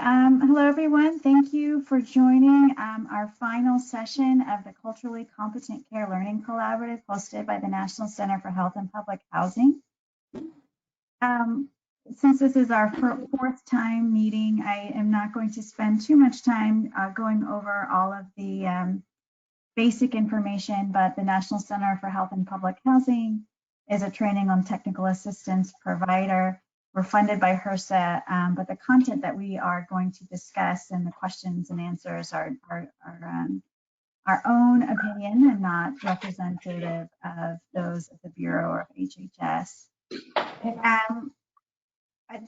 hello everyone. Thank you for joining our final session of the Culturally Competent Care Learning Collaborative hosted by the National Center for Health and Public Housing. Since this is our fourth time meeting, I am not going to spend too much time going over all of the basic information, but the National Center for Health and Public Housing is a training on technical assistance provider. We're funded by HRSA, but the content that we are going to discuss and the questions and answers are our own opinion and not representative of those of the Bureau or of HHS.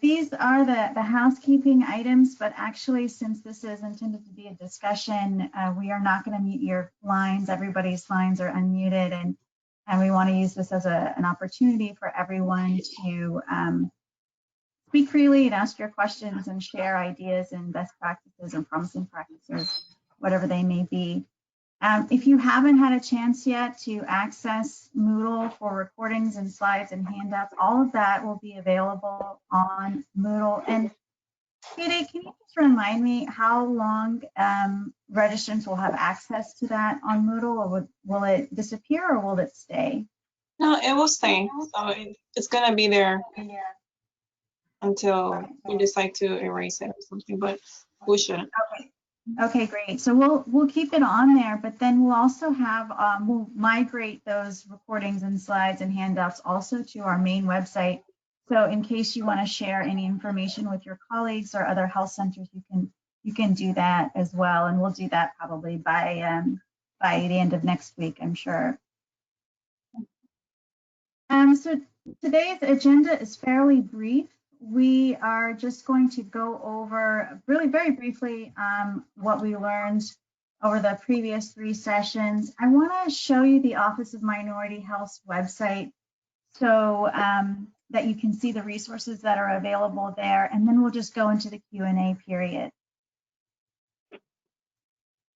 These are the housekeeping items, but actually, since this is intended to be a discussion, we are not going to mute your lines. Everybody's lines are unmuted, and we want to use this as an opportunity for everyone to speak freely and ask your questions and share ideas and best practices and promising practices, whatever they may be. If you haven't had a chance yet to access Moodle for recordings and slides and handouts, all of that will be available on Moodle. And Katie, can you just remind me how long registrants will have access to that on Moodle, or will it disappear or will it stay? No, it will stay. So it's going to be there until we decide to erase it or something, but we shouldn't. Okay, great. So we'll keep it on there, but then we'll also have we'll migrate those recordings and slides and handouts also to our main website. So in case you want to share any information with your colleagues or other health centers, you can do that as well, and we'll do that probably by the end of next week, I'm sure. So today's agenda is fairly brief. We are just going to go over really very briefly what we learned over the previous 3 sessions. I want to show you the Office of Minority Health's website so that you can see the resources that are available there, and then we'll just go into the Q&A period.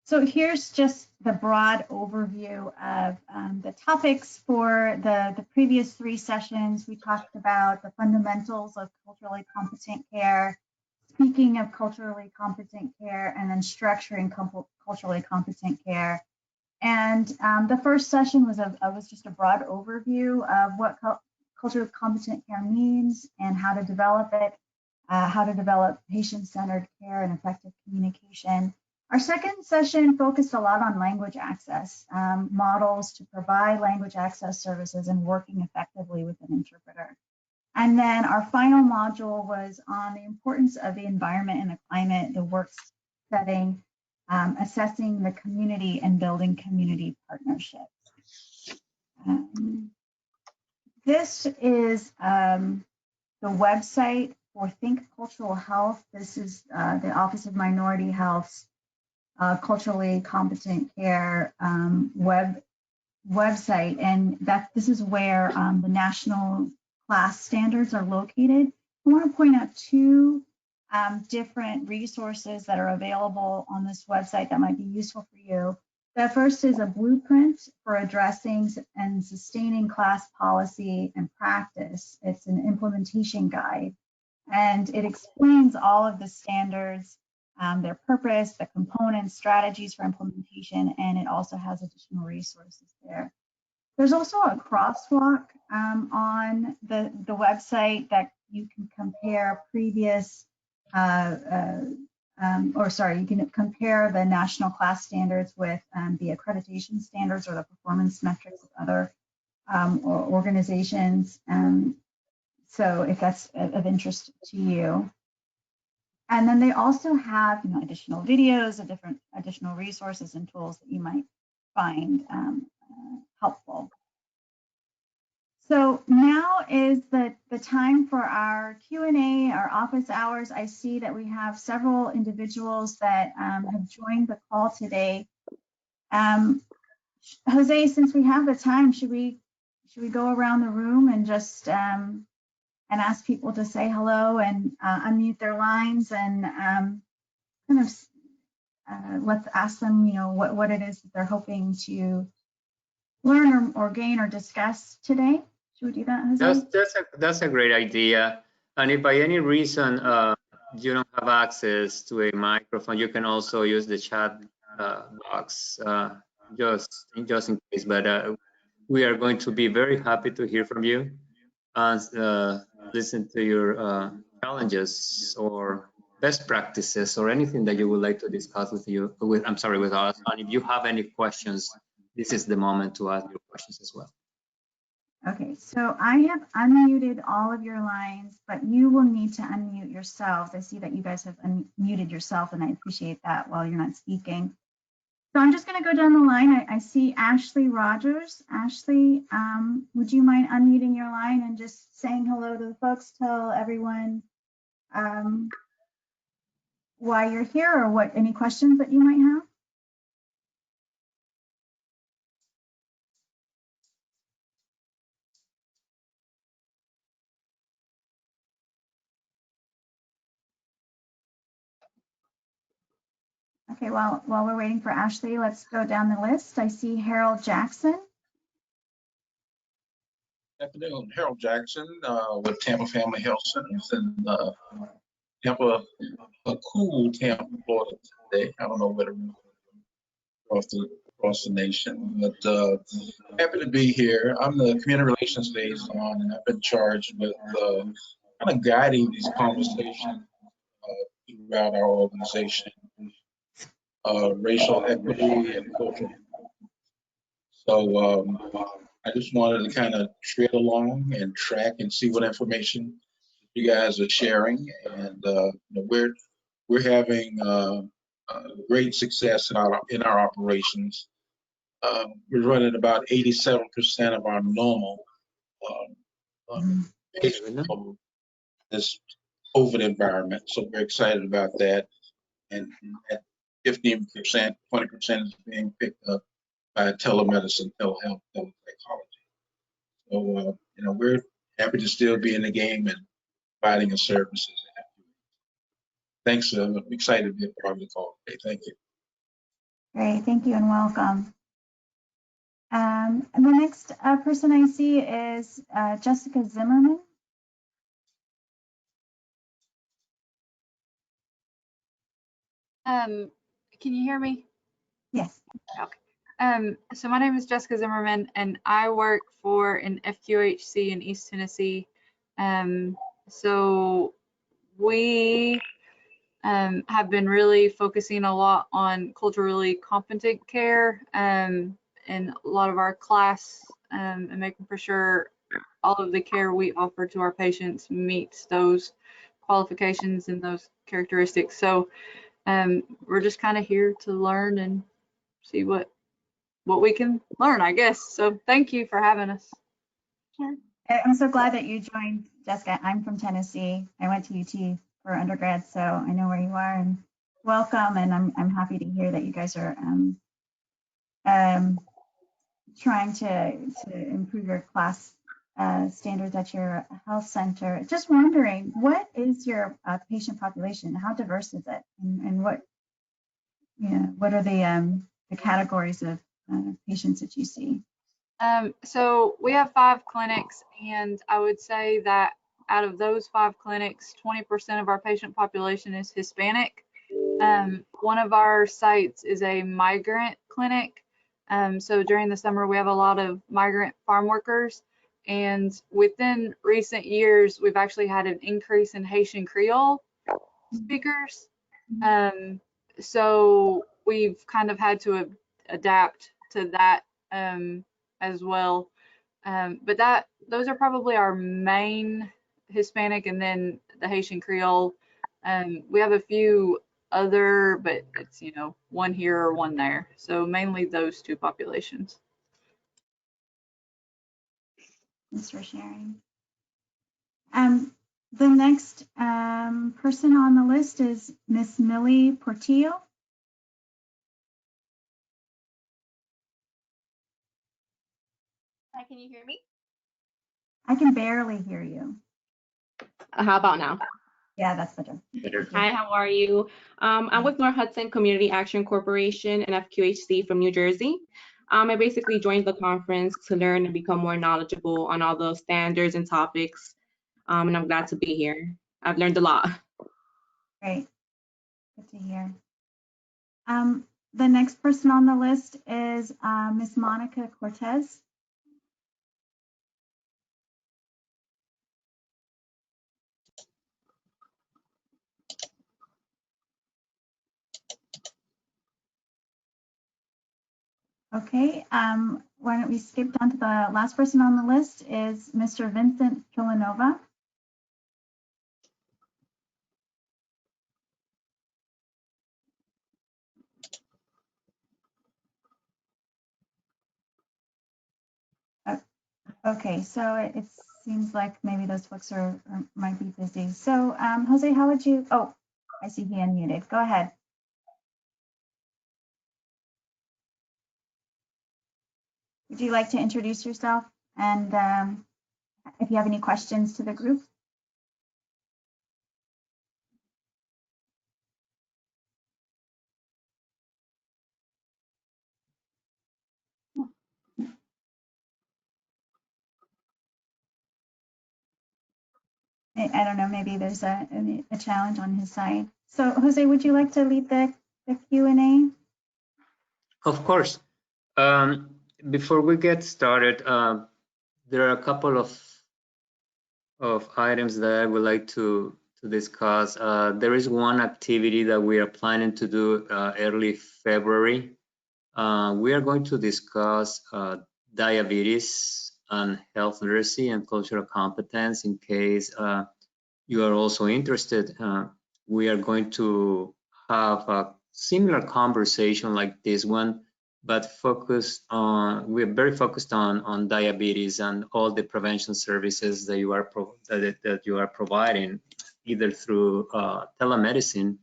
So here's just the broad overview of the topics for the previous 3 sessions. We talked about the fundamentals of culturally competent care, speaking of culturally competent care, and then structuring culturally competent care. And the first session was just a broad overview of what culturally competent care means and how to develop it, how to develop patient-centered care and effective communication. Our second session focused a lot on language access, models to provide language access services and working effectively with an interpreter. And then our final module was on the importance of the environment and the climate, the work setting, assessing the community and building community partnerships. This is the website for Think Cultural Health. This is the Office of Minority Health's culturally competent care website, and this is where the national CLAS standards are located. I want to point out 2 different resources that are available on this website that might be useful for you. The first is a blueprint for addressing and sustaining CLAS policy and practice. It's an implementation guide, and it explains all of the standards, their purpose, the components, strategies for implementation, and it also has additional resources there. There's also a crosswalk on the website that you can compare previous, you can compare the national CLAS standards with the accreditation standards or the performance metrics of other organizations. So if that's of interest to you. And then they also have additional videos and different additional resources and tools that you might find helpful. So now is the time for our Q&A, our office hours. I see that we have several individuals that have joined the call today. Jose, since we have the time, should we go around the room and just and ask people to say hello and unmute their lines and let's ask them, what it is that they're hoping to learn or gain or discuss today. Should we do that, Jose? That's a great idea. And if by any reason you don't have access to a microphone, you can also use the chat box just in case. But we are going to be very happy to hear from you and listen to your challenges or best practices or anything that you would like to discuss with us. And if you have any questions, this is the moment to ask your questions as well. Okay, so I have unmuted all of your lines, but you will need to unmute yourselves. I see that you guys have unmuted yourself, and I appreciate that while you're not speaking. So I'm just going to go down the line. I see Ashley Rogers. Ashley, would you mind unmuting your line and just saying hello to the folks? Tell everyone why you're here or what any questions that you might have. Okay, well, while we're waiting for Ashley, let's go down the list. I see Harold Jackson. Good afternoon, Harold Jackson with Tampa Family Health Centers in Tampa, a cool Tampa, Florida today. I don't know whether across the nation, but happy to be here. I'm the community relations liaison, and I've been charged with kind of guiding these conversations throughout our organization, racial equity and cultural. So I just wanted to kind of tread along and track and see what information you guys are sharing, and we're having great success in our operations. We're running about 87% of our normal this COVID environment, so we're excited about that. And at 15%, 20% is being picked up by telemedicine, telehealth, telepsychology. So we're happy to still be in the game and providing a services. Thanks. I'm excited to be a part of the call today. Thank you. Great, thank you and welcome. And the next person I see is Jessica Zimmerman. Can you hear me? Yes. Okay. So my name is Jessica Zimmerman, and I work for an FQHC in East Tennessee. So we have been really focusing a lot on culturally competent care in a lot of our class, and making for sure all of the care we offer to our patients meets those qualifications and those characteristics. So we're just kind of here to learn and see what we can learn, I guess. So thank you for having us. Sure. I'm so glad that you joined, Jessica. I'm from Tennessee. I went to UT for undergrad, so I know where you are, and welcome. And I'm happy to hear that you guys are trying to improve your class standards at your health center. Just wondering, what is your patient population? How diverse is it, and what are the categories of patients that you see? So we have 5 clinics, and I would say that out of those 5 clinics, 20% of our patient population is Hispanic. One of our sites is a migrant clinic. So during the summer, we have a lot of migrant farm workers. And within recent years, we've actually had an increase in Haitian Creole speakers. So we've kind of had to adapt to that as well. But those are probably our main Hispanic, and then the Haitian Creole. We have a few other, but it's, one here or one there. So mainly those 2 populations. Thanks for sharing. The next person on the list is Miss Millie Portillo. Hi, can you hear me? I can barely hear you. How about now? Yeah, that's better. Hi, how are you? I'm with North Hudson Community Action Corporation and FQHC from New Jersey. I basically joined the conference to learn and become more knowledgeable on all the standards and topics, and I'm glad to be here. I've learned a lot. Great. Good to hear. The next person on the list is Miss Monica Cortez. Okay, why don't we skip down to the last person on the list is Mr. Vincent Villanova. Okay, so it seems like maybe those folks might be busy. So Jose, how would you, oh, I see he unmuted. Go ahead. Would you like to introduce yourself and if you have any questions to the group? I don't know, maybe there's a challenge on his side. So Jose, would you like to lead the Q&A? Of course. Before we get started, there are a couple of items that I would like to discuss. There is one activity that we are planning to do early February. We are going to discuss diabetes and health literacy and cultural competence. In case you are also interested, we are going to have a similar conversation like this one, but we're very focused on diabetes and all the prevention services that you are providing, either through telemedicine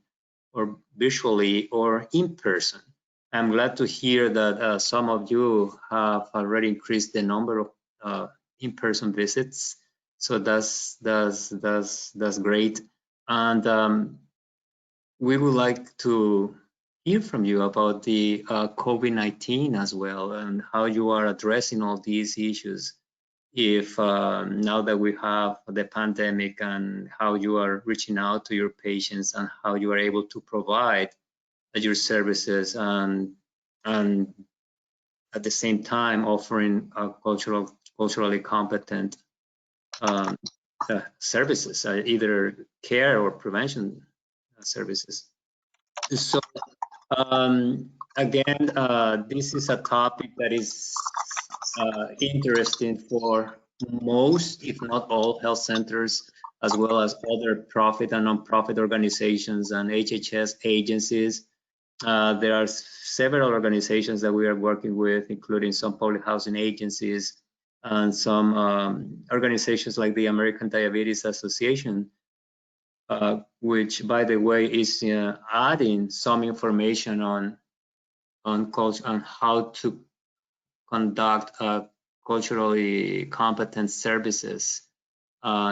or virtually or in person. I'm glad to hear that some of you have already increased the number of in-person visits. So that's great. And we would like to hear from you about the COVID-19 as well, and how you are addressing all these issues. If now that we have the pandemic, and how you are reaching out to your patients and how you are able to provide your services and at the same time offering culturally competent services, either care or prevention services. So again, this is a topic that is interesting for most, if not all, health centers, as well as other profit and non-profit organizations and HHS agencies. There are several organizations that we are working with, including some public housing agencies and some organizations like the American Diabetes Association, which, by the way, is adding some information on culture, on how to conduct culturally competent services,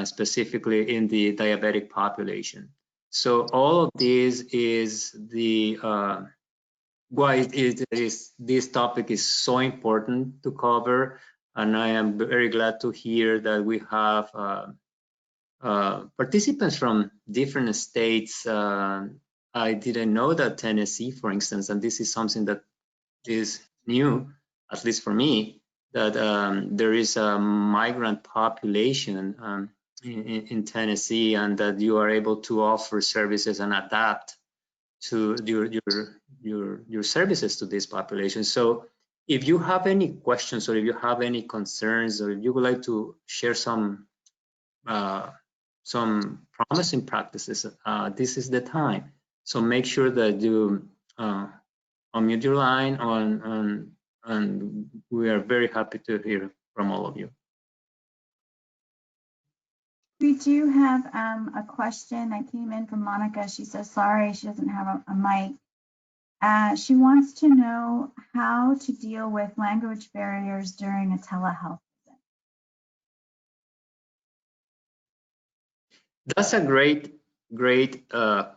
specifically in the diabetic population. So all of this is the why this topic is so important to cover, and I am very glad to hear that we have participants from different states. I didn't know that Tennessee, for instance, and this is something that is new, at least for me, that there is a migrant population in Tennessee, and that you are able to offer services and adapt to your services to this population. So if you have any questions, or if you have any concerns, or if you would like to share some promising practices, this is the time. So make sure that you unmute your line and we are very happy to hear from all of you. We do have a question that came in from Monica. She says, sorry, she doesn't have a mic. She wants to know how to deal with language barriers during a telehealth visit. That's a great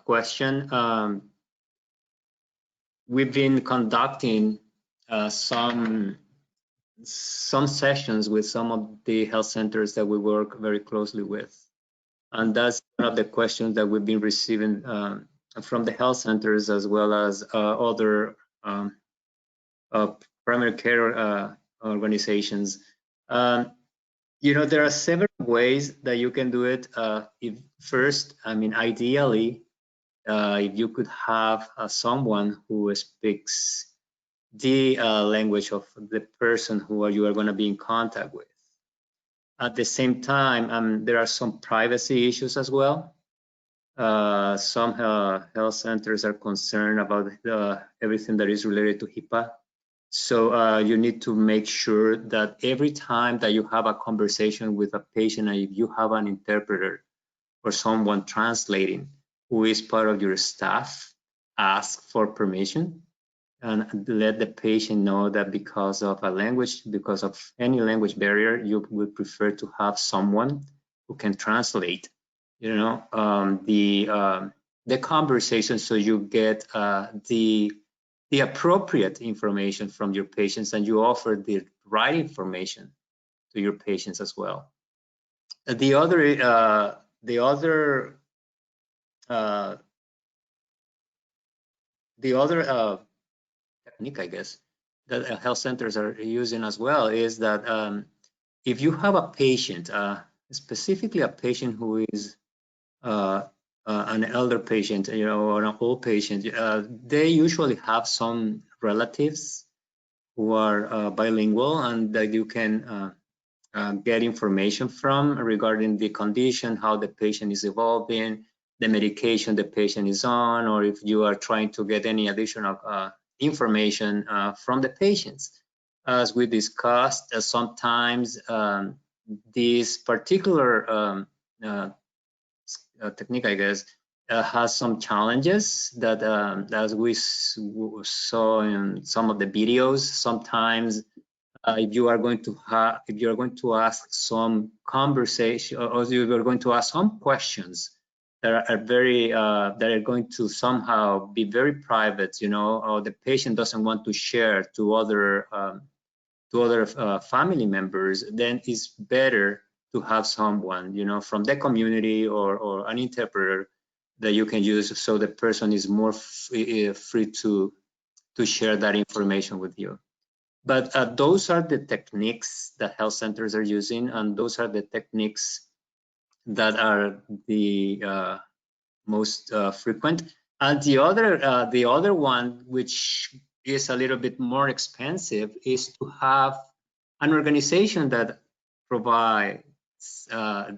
question. We've been conducting some sessions with some of the health centers that we work very closely with. And that's one of the questions that we've been receiving from the health centers as well as other primary care organizations. You know, there are several ways that you can do it. First, I mean, ideally, if you could have someone who speaks the language of the person who you are going to be in contact with. At the same time, there are some privacy issues as well. Some health centers are concerned about everything that is related to HIPAA. So you need to make sure that every time that you have a conversation with a patient, and if you have an interpreter or someone translating who is part of your staff, ask for permission and let the patient know that because of any language barrier, you would prefer to have someone who can translate, you know, the conversation, so you get the appropriate information from your patients, and you offer the right information to your patients as well. The other technique, I guess, that health centers are using as well is that if you have a patient, specifically a patient who is an elder patient, you know, or an old patient, they usually have some relatives who are bilingual, and that you can get information from regarding the condition, how the patient is evolving, the medication the patient is on, or if you are trying to get any additional information from the patients. As we discussed, sometimes this particular technique, I guess, has some challenges that, as we saw in some of the videos, sometimes if you are going to ask some conversation, or you are going to ask some questions that are very that are going to somehow be very private, you know, or the patient doesn't want to share to other family members, then it's better to have someone, you know, from the community or an interpreter that you can use, so the person is more free to share that information with you. But those are the techniques that health centers are using, and those are the techniques that are the most frequent. And the other one, which is a little bit more expensive, is to have an organization that provides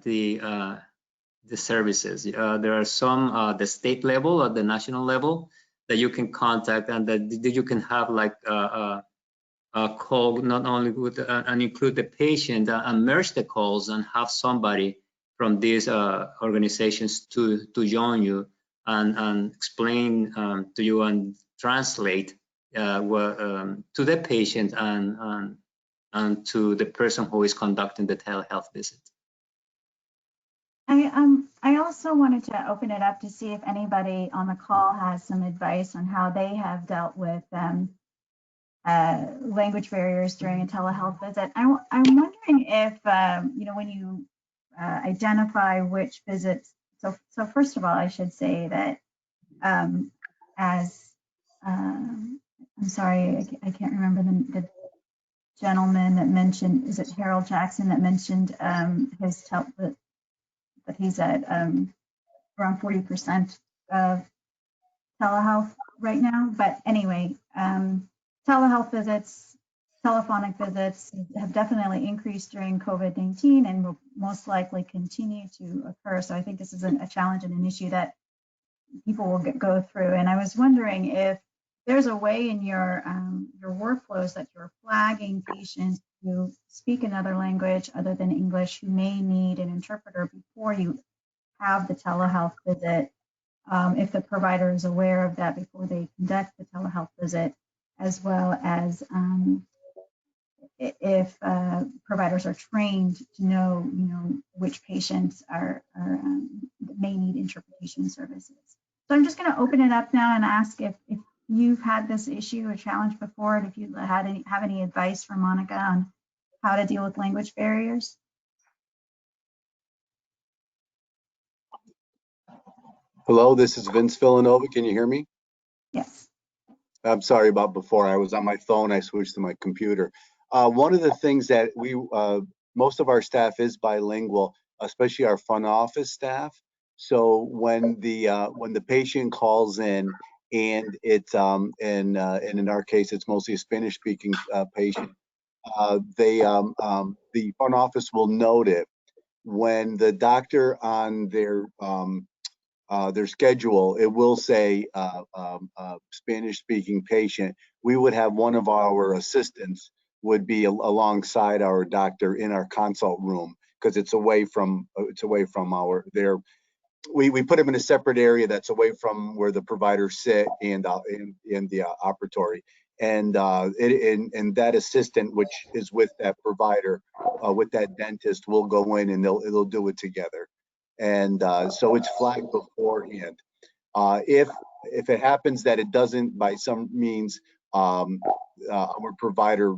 the services. There are some the state level or the national level that you can contact, and that you can have like a call not only with and include the patient and merge the calls and have somebody from these organizations to join you and explain to you and translate to the patient and to the person who is conducting the telehealth visit. I also wanted to open it up to see if anybody on the call has some advice on how they have dealt with language barriers during a telehealth visit. I'm wondering if, you know, when you identify which visits, so first of all, I should say that I'm sorry, I can't remember the gentleman that mentioned, is it Harold Jackson, that mentioned that he's at around 40% of telehealth right now. But anyway, telehealth visits, telephonic visits have definitely increased during COVID-19 and will most likely continue to occur. So I think this is a challenge and an issue that people will go through. And I was wondering if there's a way in your workflows that you're flagging patients who speak another language other than English who may need an interpreter before you have the telehealth visit, if the provider is aware of that before they conduct the telehealth visit, as well as if providers are trained to know, you know, which patients may need interpretation services. So I'm just going to open it up now and ask if you've had this issue or challenge before, and if you have any advice for Monica on how to deal with language barriers. Hello, this is Vince Villanova. Can you hear me? Yes. I'm sorry about before. I was on my phone. I switched to my computer. One of the things that most of our staff is bilingual, especially our front office staff. So when the patient calls in and it's and in our case it's mostly a Spanish speaking patient, the front office will note it when the doctor on their schedule, it will say Spanish-speaking patient. We would have one of our assistants would be alongside our doctor in our consult room because it's away from our their. We put them in a separate area that's away from where the providers sit and in the operatory. And and that assistant, which is with that provider, with that dentist, will go in and they'll do it together. And so it's flagged beforehand. If it happens that it doesn't by some means, our provider,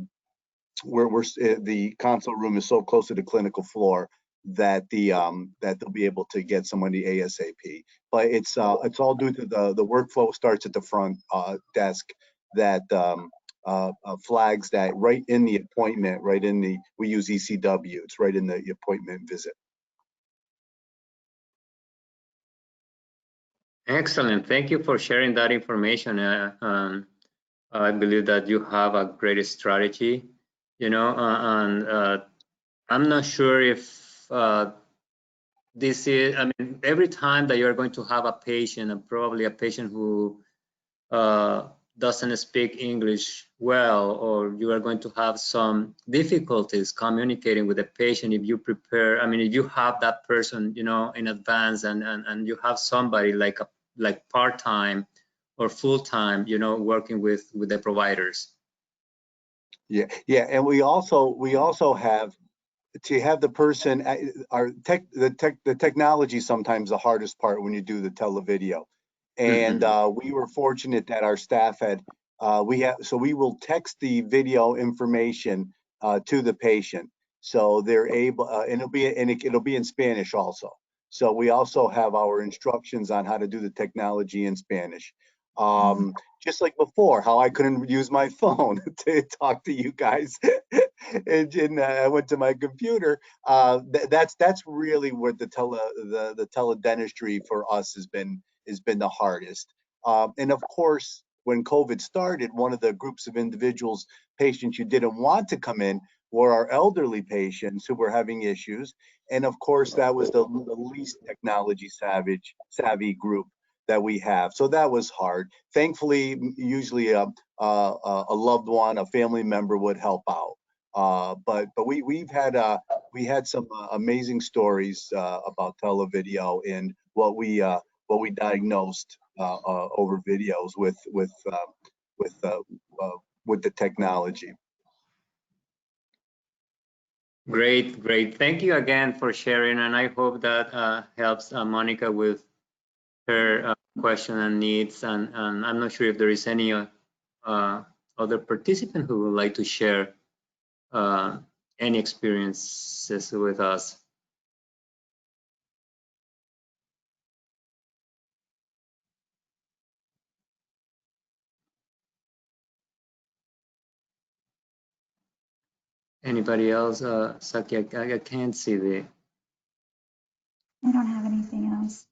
the consult room is so close to the clinical floor that that they'll be able to get somebody ASAP. But it's all due to the workflow starts at the front desk that flags that right in the appointment, we use ECW. It's right in the appointment visit. Excellent. Thank you for sharing that information. I believe that you have a great strategy, and I'm not sure if this is, I mean, every time that you're going to have a patient, and probably a patient who doesn't speak English well, or you are going to have some difficulties communicating with the patient if you prepare, I mean, if you have that person, in advance and you have somebody like part-time or full-time, working with the providers. Yeah, and we also have to have the person. The technology is sometimes the hardest part when you do the televideo, and we were fortunate that our staff had so we will text the video information to the patient, so they're able, and it'll be in Spanish also. So we also have our instructions on how to do the technology in Spanish. Just like before, how I couldn't use my phone to talk to you guys, and I went to my computer. That's really what the teledentistry for us has been the hardest. And of course, when COVID started, one of the groups of individuals, patients you didn't want to come in were our elderly patients who were having issues. And of course, that was the least technology savvy group that we have. So that was hard. Thankfully, usually a loved one, a family member would help out. But we had some amazing stories about televideo and what we diagnosed over videos with the technology. Great. Thank you again for sharing, and I hope that helps Monica with her question and needs. And I'm not sure if there is any other participant who would like to share any experiences with us. Anybody else? Saki, I can't see the. I don't have anything else.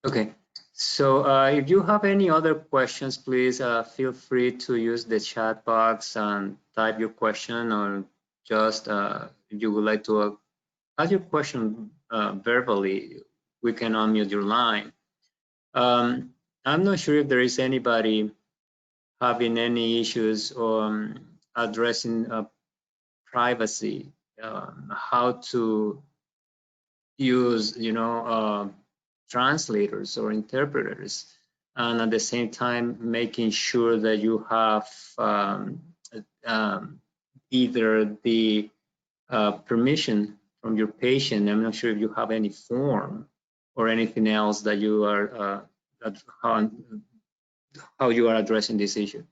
Okay, so if you have any other questions, please feel free to use the chat box and type your question, or just if you would like to ask your question verbally, we can unmute your line. I'm not sure if there is anybody having any issues on addressing privacy, how to use, translators or interpreters, and at the same time making sure that you have either the permission from your patient. I'm not sure if you have any form or anything else that you are how you are addressing this issue.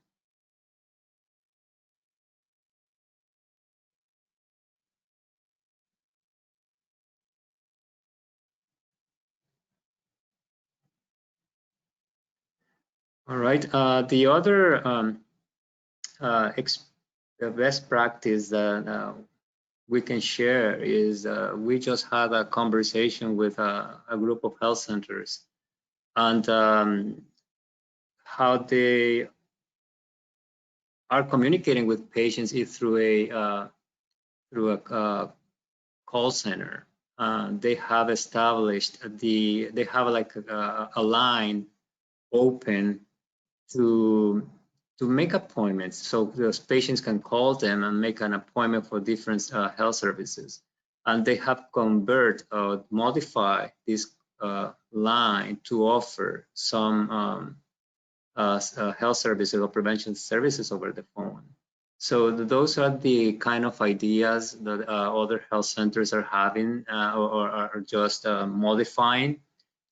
All right. The other the best practice that we can share is we just had a conversation with a group of health centers, and how they are communicating with patients is through a call center. They have established they have like a line open to make appointments, so those patients can call them and make an appointment for different health services. And they have modify this line to offer some health services or prevention services over the phone. So those are the kind of ideas that other health centers are having or are just modifying,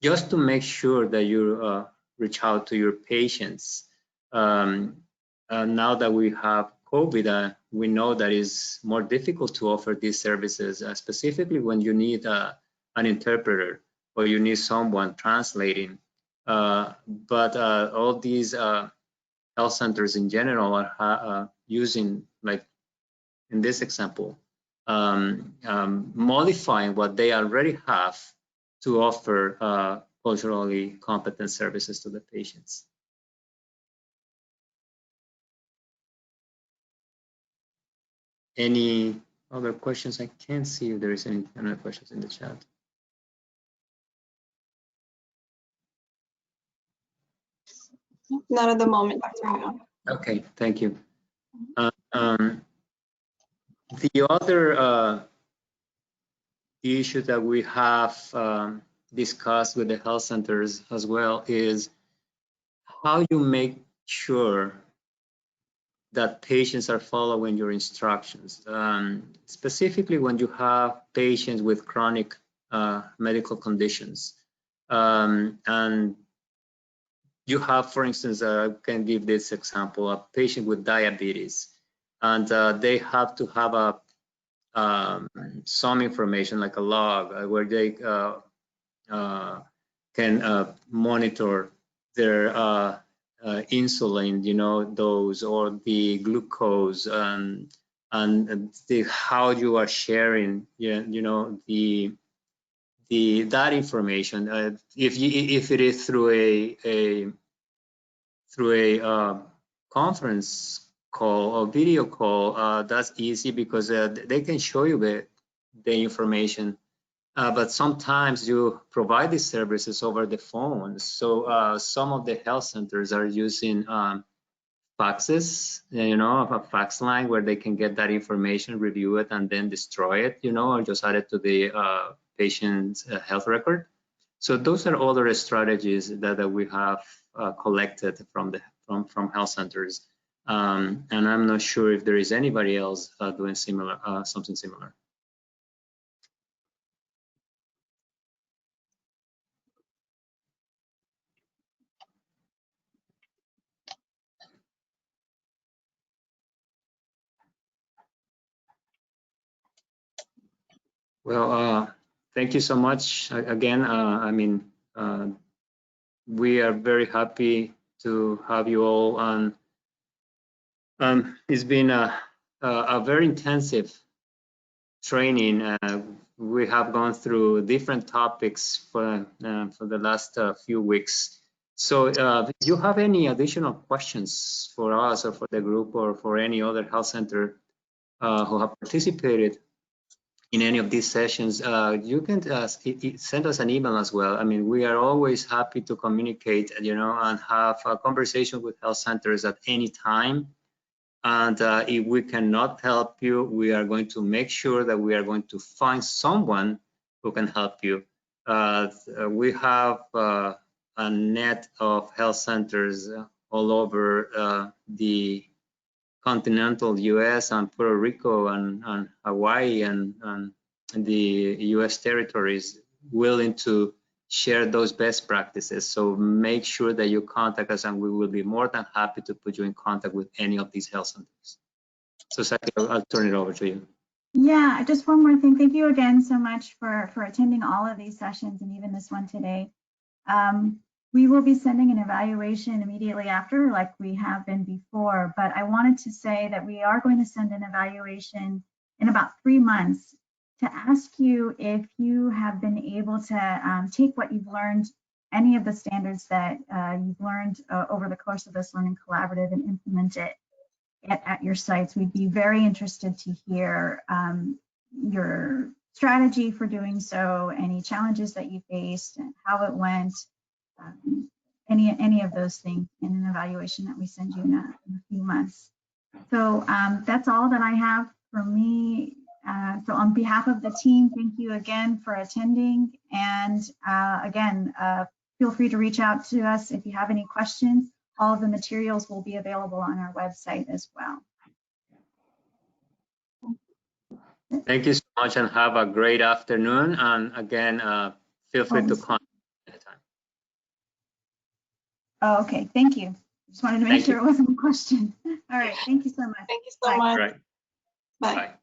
just to make sure that you reach out to your patients. Now that we have COVID, we know that it's more difficult to offer these services, specifically when you need an interpreter or you need someone translating. But all these health centers in general are using, like in this example, modifying what they already have to offer culturally competent services to the patients. Any other questions? I can't see if there is any other questions in the chat. Not at the moment, Dr. Brown. Okay, thank you. The other issue that we have discussed with the health centers as well is how you make sure that patients are following your instructions. Specifically when you have patients with chronic medical conditions. And you have, for instance, I can give this example, a patient with diabetes, and they have to have some information like a log where they can monitor their insulin, dose, or the glucose, and how you are sharing, that information. If it is through a conference call or video call, that's easy because they can show you the information. But sometimes you provide these services over the phone. So some of the health centers are using faxes, a fax line where they can get that information, review it, and then destroy it, or just add it to the patient's health record. So those are other strategies that we have collected from health centers. And I'm not sure if there is anybody else doing something similar. Well, thank you so much again. We are very happy to have you all on. It's been a very intensive training. We have gone through different topics for the last few weeks. So if you have any additional questions for us or for the group or for any other health center who have participated in any of these sessions, you can send us an email as well. I mean, we are always happy to communicate, and have a conversation with health centers at any time. And if we cannot help you, we are going to make sure that we are going to find someone who can help you. We have a net of health centers all over the continental US and Puerto Rico and Hawaii and the US territories willing to share those best practices. So make sure that you contact us and we will be more than happy to put you in contact with any of these health centers. So Saki, I'll turn it over to you. Yeah, just one more thing. Thank you again so much for attending all of these sessions and even this one today. We will be sending an evaluation immediately after, like we have been before, but I wanted to say that we are going to send an evaluation in about 3 months to ask you if you have been able to take what you've learned, any of the standards that you've learned over the course of this Learning Collaborative, and implement it at your sites. We'd be very interested to hear your strategy for doing so, any challenges that you faced, and how it went. Any of those things in an evaluation that we send you in a few months. So that's all that I have for me. So on behalf of the team, thank you again for attending. And again, feel free to reach out to us if you have any questions. All of the materials will be available on our website as well. Thank you so much and have a great afternoon. And again, feel free to contact anytime. Oh, okay, thank you. Just wanted to make Thank sure you. it wasn't a question. All right, thank you so much. Thank you so Bye. much. Right. Bye. Bye.